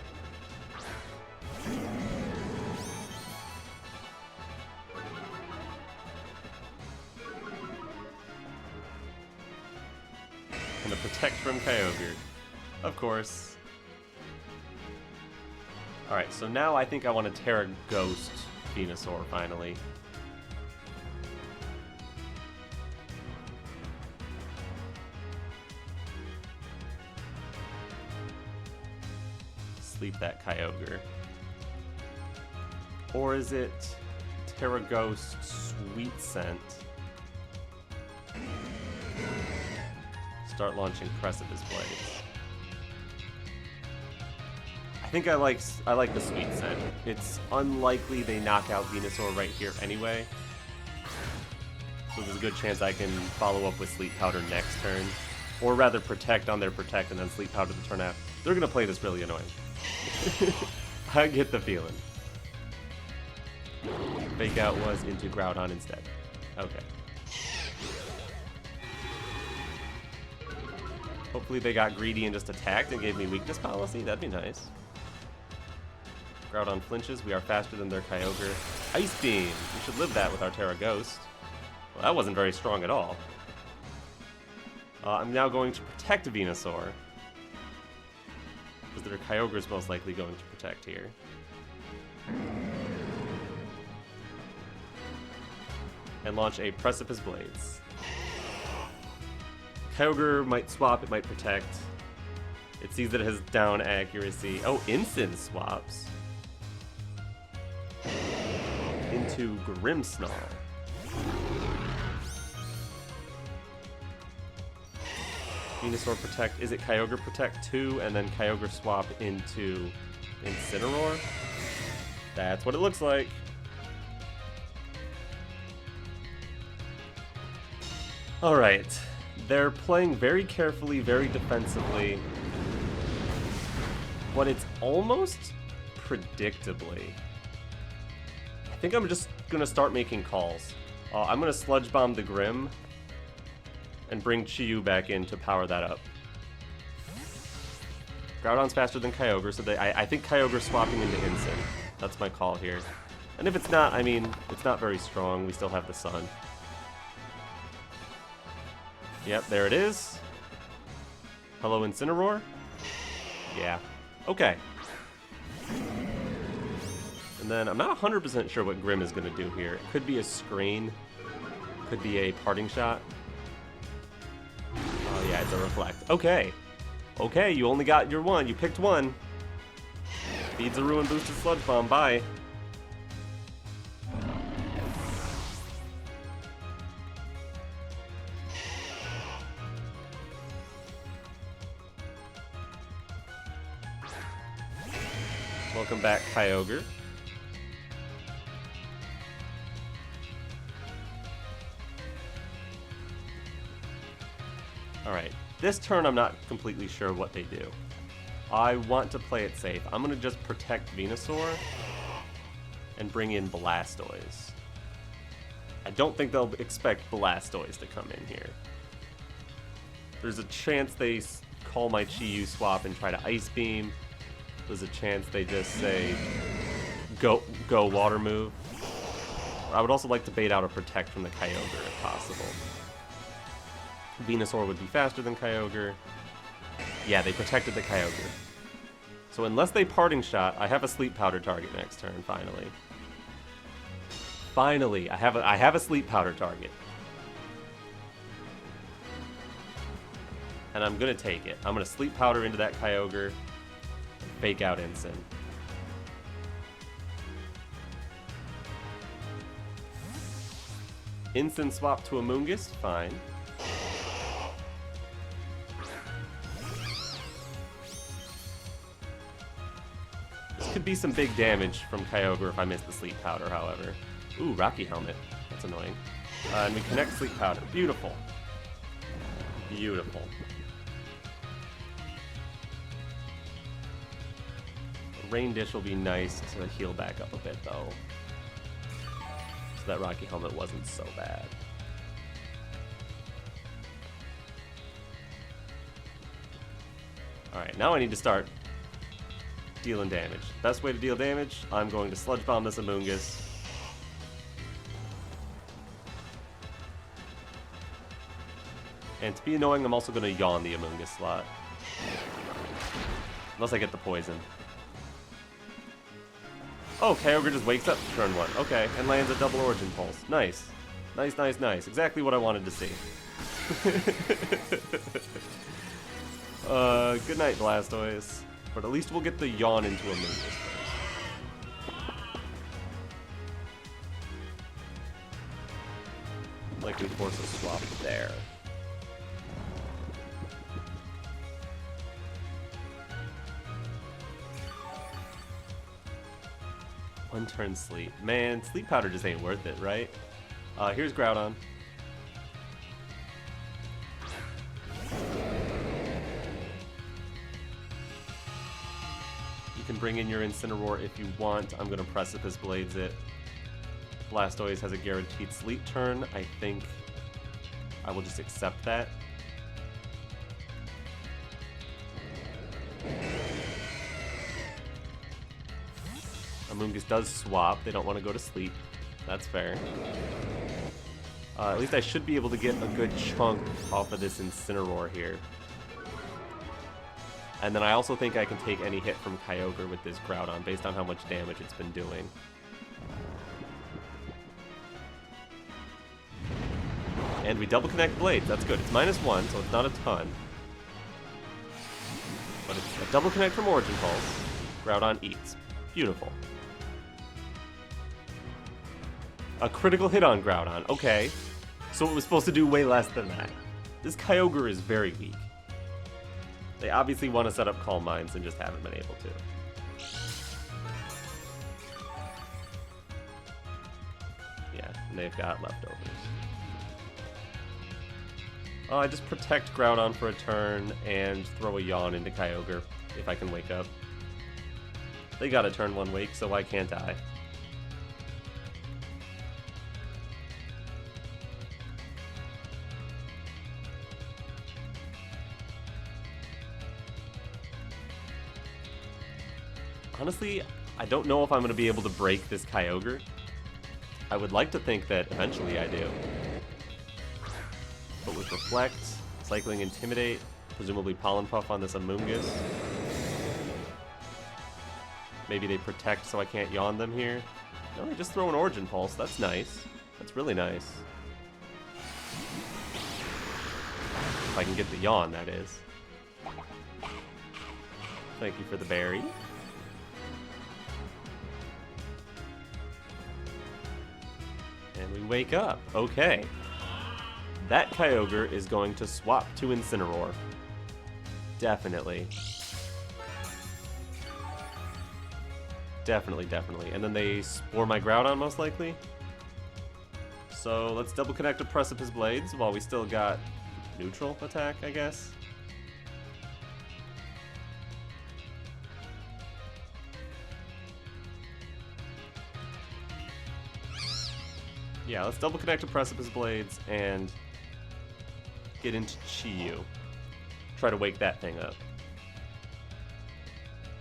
And a Protect from Kyogre. Of course. Alright, so now I think I want to Tera Ghost Venusaur, finally. Sleep that Kyogre. Or is it Tera Ghost Sweet Scent? Start launching Precipice Blades. I think I like the Sweet Scent. It's unlikely they knock out Venusaur right here anyway. So there's a good chance I can follow up with Sleep Powder next turn. Or rather Protect on their Protect and then Sleep Powder the turn after. They're going to play this really annoying. I get the feeling. Fake Out was into Groudon instead. Okay. Hopefully they got greedy and just attacked and gave me weakness policy. That'd be nice. Groudon flinches. We are faster than their Kyogre. Ice Beam. We should live that with our Tera Ghost. Well, that wasn't very strong at all. I'm now going to protect Venusaur. Because their Kyogre is most likely going to protect here. And launch a Precipice Blades. Kyogre might swap, it might protect. It sees that it has down accuracy. Oh, Incin swaps. Into Grimmsnarl. Venusaur Protect. Is it Kyogre Protect 2 and then Kyogre swap into Incineroar? That's what it looks like. Alright. They're playing very carefully, very defensively. But it's almost predictably. I think I'm just going to start making calls. I'm going to Sludge Bomb the Grimm and bring Chi-Yu back in to power that up. Groudon's faster than Kyogre, so I think Kyogre swapping into Incin. That's my call here. And if it's not, I mean, it's not very strong. We still have the Sun. Yep, there it is. Hello, Incineroar? Yeah. Okay. And then I'm not 100% sure what Grimm is going to do here. It could be a Screen. Could be a Parting Shot. Oh, yeah, it's a Reflect. Okay. Okay, you only got your one. You picked one. Feeds a Ruin boosted Sludge Bomb. Bye. Welcome back, Kyogre. Alright, this turn I'm not completely sure what they do. I want to play it safe. I'm going to just protect Venusaur and bring in Blastoise. I don't think they'll expect Blastoise to come in here. There's a chance they call my Chi-Yu swap and try to Ice Beam. There's a chance they just say, go water move. I would also like to bait out a Protect from the Kyogre if possible. Venusaur would be faster than Kyogre. Yeah, they protected the Kyogre. So unless they Parting Shot, I have a Sleep Powder target next turn, finally. Finally, I have a Sleep Powder target. And I'm going to take it. I'm going to Sleep Powder into that Kyogre. Fake out Incin. Instant swap to Amoonguss, fine. This could be some big damage from Kyogre if I miss the Sleep Powder, however. Ooh, Rocky Helmet. That's annoying. And we connect Sleep Powder. Beautiful. Beautiful. Rain Dish will be nice to heal back up a bit, though. So that Rocky Helmet wasn't so bad. Alright, now I need to start dealing damage. Best way to deal damage, I'm going to Sludge Bomb this Amoonguss. And to be annoying, I'm also going to Yawn the Amoonguss slot. Unless I get the poison. Oh, Kyogre just wakes up turn 1. Okay, and lands a double Origin Pulse. Nice. Nice, nice, nice. Exactly what I wanted to see. Good night, Blastoise. But at least we'll get the Yawn into Amoonguss first. Likely force a swap there. One turn sleep. Man, Sleep Powder just ain't worth it, right? Here's Groudon. You can bring in your Incineroar if you want. I'm gonna Precipice Blades it. Blastoise has a guaranteed sleep turn. I think I will just accept that. Amoonguss does swap. They don't want to go to sleep. That's fair. At least I should be able to get a good chunk off of this Incineroar here. And then I also think I can take any hit from Kyogre with this Groudon based on how much damage it's been doing. And we double connect Blades. That's good. It's -1, so it's not a ton. But it's a double connect from Origin Pulse. Groudon eats. Beautiful. A critical hit on Groudon. Okay. So it was supposed to do way less than that. This Kyogre is very weak. They obviously want to set up Calm Minds and just haven't been able to. Yeah, and they've got leftovers. I just protect Groudon for a turn and throw a Yawn into Kyogre if I can wake up. They got a turn 1 wake, so why can't I? Honestly, I don't know if I'm going to be able to break this Kyogre. I would like to think that eventually I do. But with Reflect, Cycling Intimidate, presumably Pollen Puff on this Amoonguss. Maybe they protect so I can't Yawn them here. No, they just throw an Origin Pulse. That's nice. That's really nice. If I can get the Yawn, that is. Thank you for the berry. And we wake up. Okay. That Kyogre is going to swap to Incineroar. Definitely. Definitely, definitely. And then they Spore my Groudon, most likely. So let's double connect to Precipice Blades while we still got neutral attack, I guess. Yeah, let's double connect to Precipice Blades and get into Chi-Yu. Try to wake that thing up.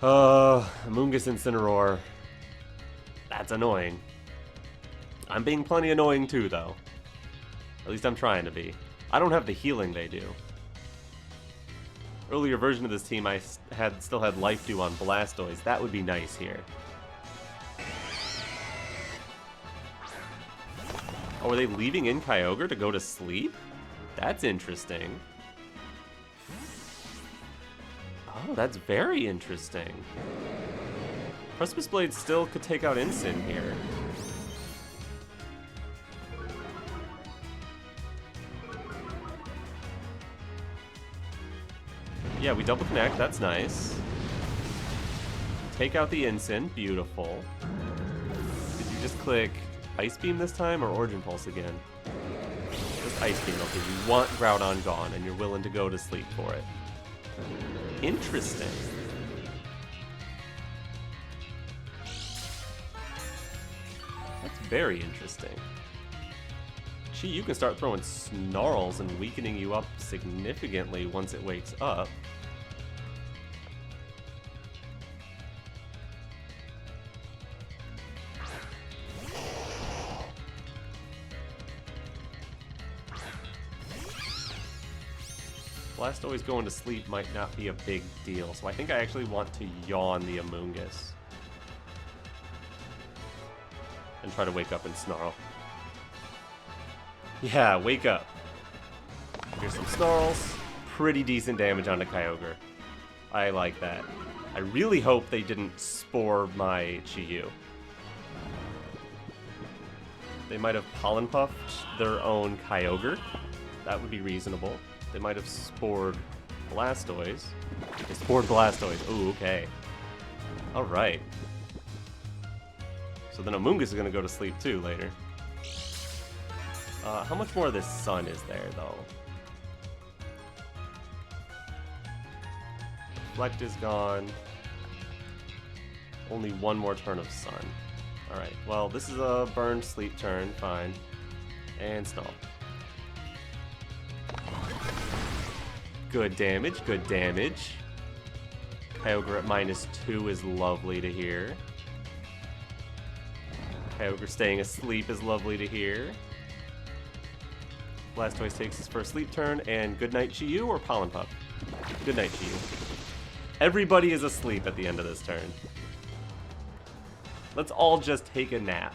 Amoonguss Incineroar. That's annoying. I'm being plenty annoying too, though. At least I'm trying to be. I don't have the healing they do. Earlier version of this team, I still had Life Dew on Blastoise. That would be nice here. Oh, are they leaving in Kyogre to go to sleep? That's interesting. Oh, that's very interesting. Precipice Blade still could take out Incin here. Yeah, we double connect. That's nice. Take out the Ensign. Beautiful. Did you just click Ice Beam this time or Origin Pulse again? Just Ice Beam. Okay, you want Groudon gone and you're willing to go to sleep for it. Interesting. That's very interesting. Gee, you can start throwing Snarls and weakening you up significantly once it wakes up. Blastoise going to sleep might not be a big deal, so I think I actually want to Yawn the Amoonguss. And try to wake up and Snarl. Yeah, wake up. Here's some Snarls. Pretty decent damage onto Kyogre. I like that. I really hope they didn't Spore my Chi-Yu. They might have Pollen Puffed their own Kyogre. That would be reasonable. They might have Spored Blastoise. They Spored Blastoise. Ooh, okay. Alright. So then Amoonguss is going to go to sleep too later. How much more of this sun is there, though? Reflect is gone. Only one more turn of sun. Alright, well, this is a burn sleep turn. Fine. And Snarl. Good damage, good damage. Kyogre at -2 is lovely to hear. Kyogre staying asleep is lovely to hear. Blastoise takes his first sleep turn, and good night Chi-Yu or Pollen Puff? Good night Chi-Yu. Everybody is asleep at the end of this turn. Let's all just take a nap.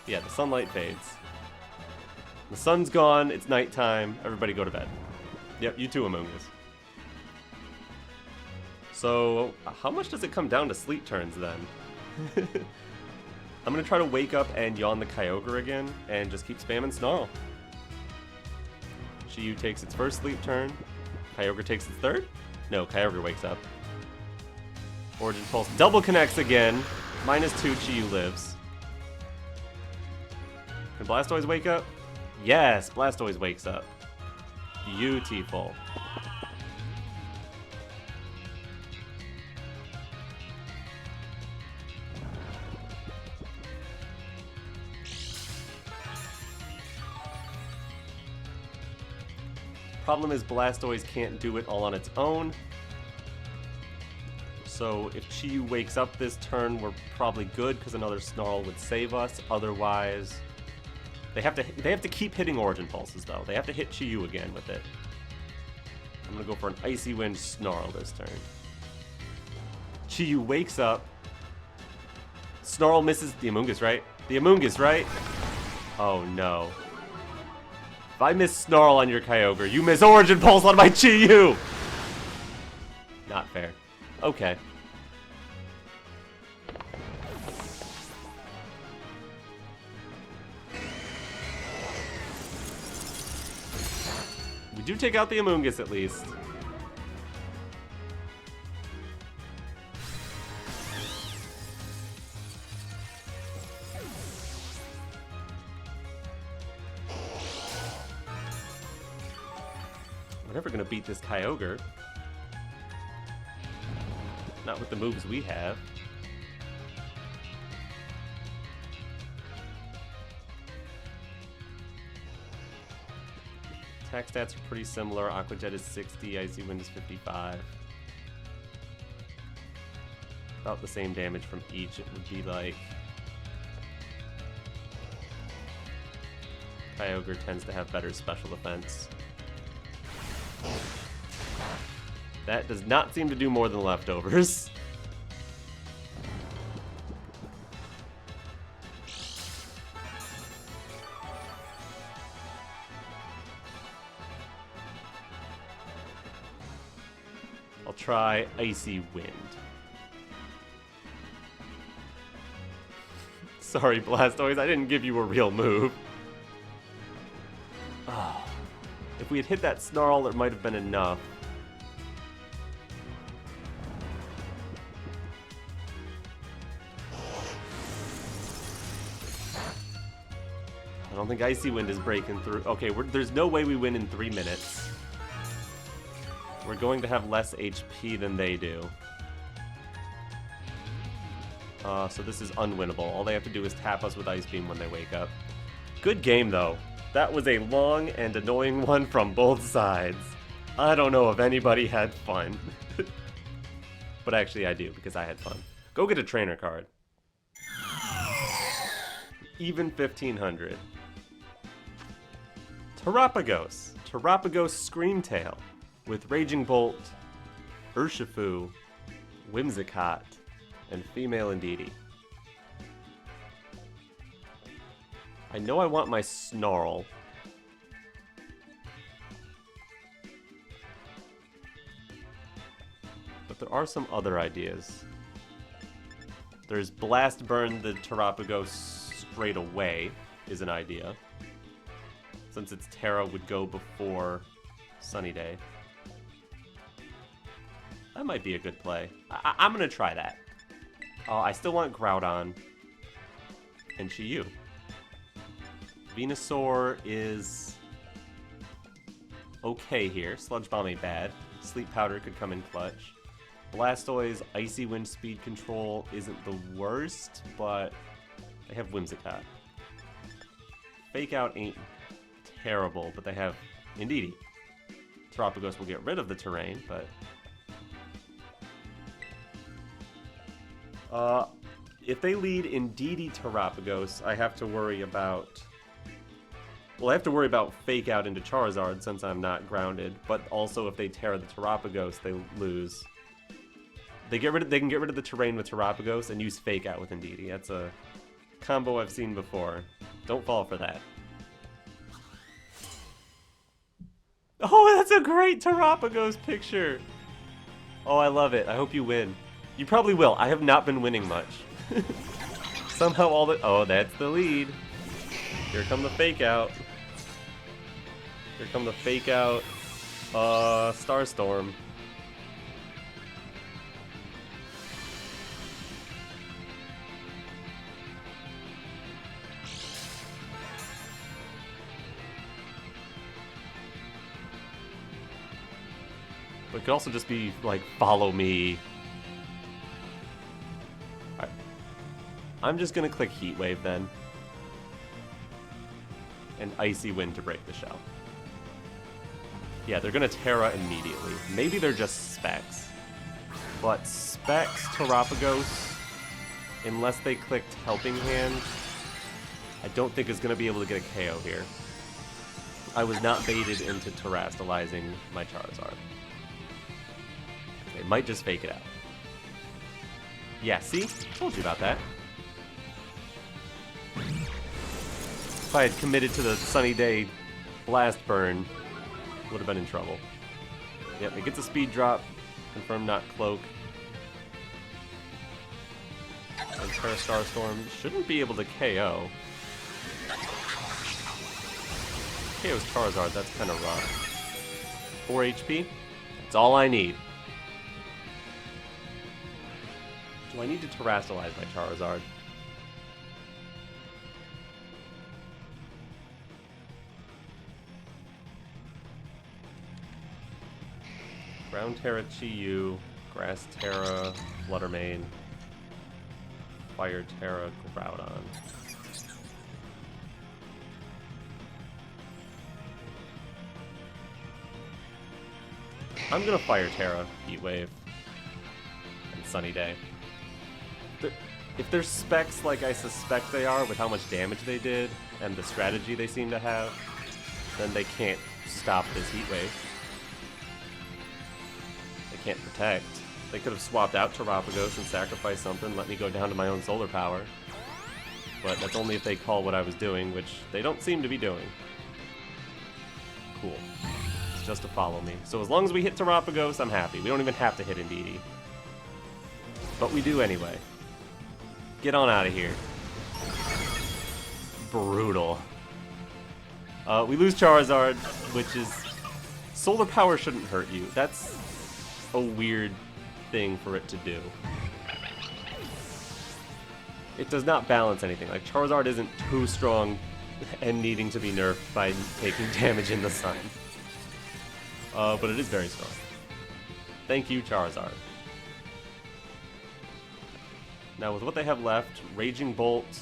Yeah, the sunlight fades. The sun's gone, it's nighttime, everybody go to bed. Yep, you too, Amoonguss. So, how much does it come down to sleep turns then? I'm gonna try to wake up and Yawn the Kyogre again, and just keep spamming Snarl. Chi-Yu takes its first sleep turn. Kyogre takes its third? No, Kyogre wakes up. Origin Pulse double connects again. -2, Chi-Yu lives. Can Blastoise wake up? Yes, Blastoise wakes up. Beautiful. Problem is Blastoise can't do it all on its own. So if Chi-Yu wakes up this turn, we're probably good because another Snarl would save us. Otherwise, they have to keep hitting Origin Pulses though. They have to hit Chi-Yu again with it. I'm gonna go for an Icy Wind Snarl this turn. Chi-Yu wakes up. Snarl misses the Amoonguss, right? The Amoonguss, right? Oh no. If I miss Snarl on your Kyogre, you miss Origin Pulse on my Chi-Yu! Not fair. Okay. We do take out the Amoonguss at least. We're never gonna beat this Kyogre. Not with the moves we have. Attack stats are pretty similar. Aqua Jet is 60, Icy Wind is 55. About the same damage from each. It would be like... Kyogre tends to have better special defense. That does not seem to do more than leftovers. I'll try Icy Wind. Sorry, Blastoise, I didn't give you a real move. Oh. If we had hit that Snarl, it might have been enough. I don't think Icy Wind is breaking through. Okay, there's no way we win in 3 minutes. We're going to have less HP than they do. So this is unwinnable. All they have to do is tap us with Ice Beam when they wake up. Good game, though. That was a long and annoying one from both sides. I don't know if anybody had fun. But actually I do, because I had fun. Go get a trainer card. Even 1500. Terapagos. Terapagos Screamtail. With Raging Bolt, Urshifu, Whimsicott, and Female Indeedee. I know I want my Snarl. But there are some other ideas. There's Blast Burn the Terapagos straight away is an idea. Since its Tera would go before Sunny Day. That might be a good play. I'm gonna try that. I still want Groudon and Chi-Yu. Venusaur is okay here. Sludge Bomb ain't bad. Sleep Powder could come in clutch. Blastoise, Icy Wind speed control isn't the worst, but they have Whimsicott. Fake Out ain't terrible, but they have Indeedee. Terapagos will get rid of the terrain, but... if they lead Indeedee Terapagos, I have to worry about... Well, I have to worry about Fake Out into Charizard since I'm not grounded, but also if they tear the Terapagos, they lose. They can get rid of the terrain with Terapagos and use Fake Out with Indeedee. That's a combo I've seen before. Don't fall for that. Oh, that's a great Terapagos picture! Oh, I love it. I hope you win. You probably will. I have not been winning much. Somehow all the... Oh, that's the lead. Here come the Fake Out. Here come the Fake Out, Starstorm. But it could also just be, like, follow me. Alright. I'm just gonna click Heat Wave then. And Icy Wind to break the shell. Yeah, they're gonna Tera immediately. Maybe they're just Specs. But Specs, Terapagos, unless they clicked Helping Hand, I don't think is gonna be able to get a KO here. I was not baited into terastallizing my Charizard. They might just fake it out. Yeah, see? Told you about that. If I had committed to the Sunny Day Blast Burn, would have been in trouble. Yep, it gets a speed drop. Confirm not Cloak. And Tera Starstorm shouldn't be able to KO. KO's Charizard, that's kind of rough. 4 HP? That's all I need. Do I need to terastallize my Charizard? Ground Tera Chi-Yu, Grass Tera, Flutter Mane, Fire Tera Groudon. I'm gonna Fire Tera, Heat Wave, and Sunny Day. If they're Specs like I suspect they are, with how much damage they did, and the strategy they seem to have, then they can't stop this Heat Wave. They can't protect. They could have swapped out Terapagos and sacrificed something, let me go down to my own Solar Power. But that's only if they call what I was doing, which they don't seem to be doing. Cool. It's just to follow me. So as long as we hit Terapagos, I'm happy. We don't even have to hit Indeedee. But we do anyway. Get on out of here. Brutal. We lose Charizard, which is Solar power shouldn't hurt you. That's a weird thing for it to do. It does not balance anything. Like, Charizard isn't too strong and needing to be nerfed by taking damage in the sun. But it is very strong. Thank you, Charizard. Now, with what they have left, Raging Bolt,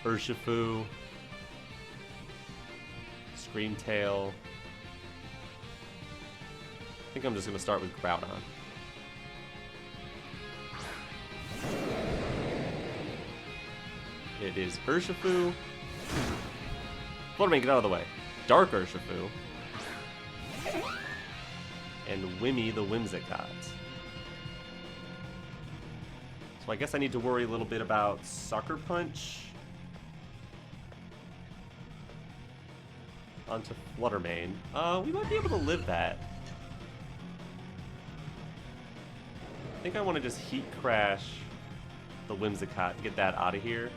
Urshifu, Scream Tail. I think I'm just going to start with Groudon. It is Urshifu. Fluttermane, get out of the way. Dark Urshifu. And Wimmy the Whimsicott. So I guess I need to worry a little bit about Sucker Punch. Onto Fluttermane. We might be able to live that. I think I want to just Heat Crash the Whimsicott and get that out of here.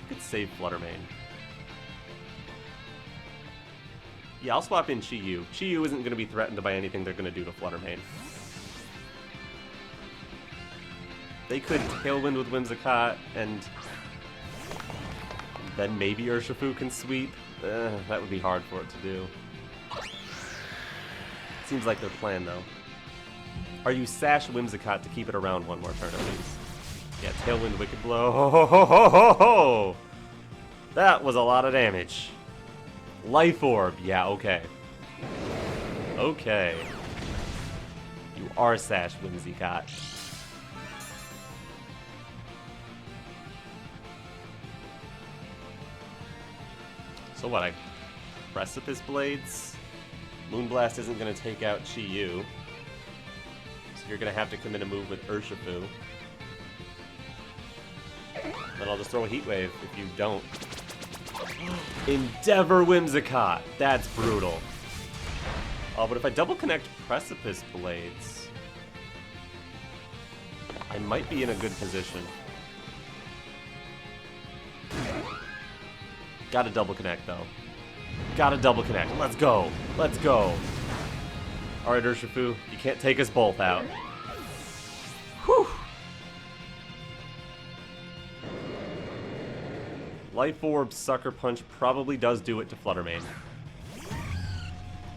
Could save Fluttermane. Yeah, I'll swap in Chi-Yu. Chi-Yu isn't going to be threatened by anything they're going to do to Fluttermane. They could Tailwind with Whimsicott, and then maybe Urshifu can sweep. That would be hard for it to do. Seems like their plan, though. Are you Sash Whimsicott to keep it around one more turn at least? Yeah, Tailwind, Wicked Blow. Ho ho ho ho ho ho! That was a lot of damage. Life Orb. Yeah, okay. Okay. You are Sash Whimsicott. So what, I Precipice Blades? Moonblast isn't going to take out Chi-Yu. So you're going to have to come in a move with Urshifu. Then I'll just throw a Heat Wave if you don't. Endeavor Whimsicott! That's brutal. But if I double connect Precipice Blades, I might be in a good position. Gotta double connect, though. Gotta double connect. Let's go. Let's go. Alright, Urshifu, you can't take us both out. Whew. Life Orb Sucker Punch probably does do it to Fluttermane.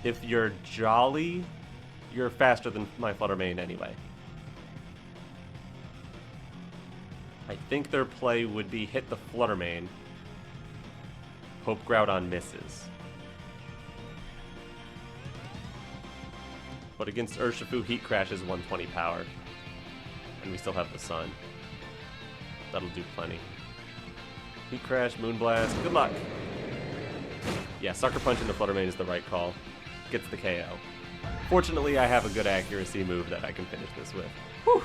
If you're Jolly, you're faster than my Fluttermane anyway. I think their play would be hit the Fluttermane. Hope Groudon misses. But against Urshifu, Heat Crash is 120 power. And we still have the Sun. That'll do plenty. Heat Crash, Moonblast, good luck! Yeah, Sucker Punch into Fluttermane is the right call. Gets the KO. Fortunately, I have a good accuracy move that I can finish this with. Whew!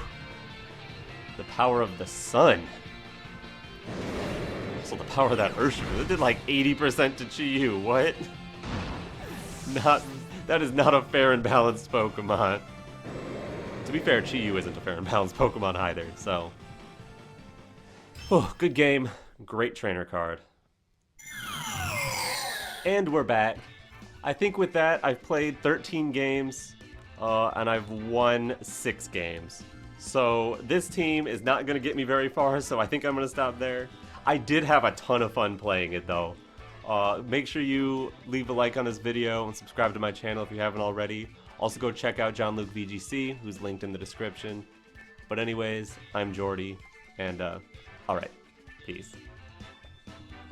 The power of the Sun! So the power of that Urshifu, it did like 80% to Chi-Yu, what? That is not a fair and balanced Pokemon. To be fair, Chi-Yu isn't a fair and balanced Pokemon either, so... Oh, good game. Great trainer card. And we're back. I think with that, I've played 13 games, and I've won 6 games. So this team is not going to get me very far, so I think I'm going to stop there. I did have a ton of fun playing it, though. Make sure you leave a like on this video and subscribe to my channel if you haven't already. Also go check out John Luke VGC, who's linked in the description. But anyways, I'm Jordy, and alright, peace.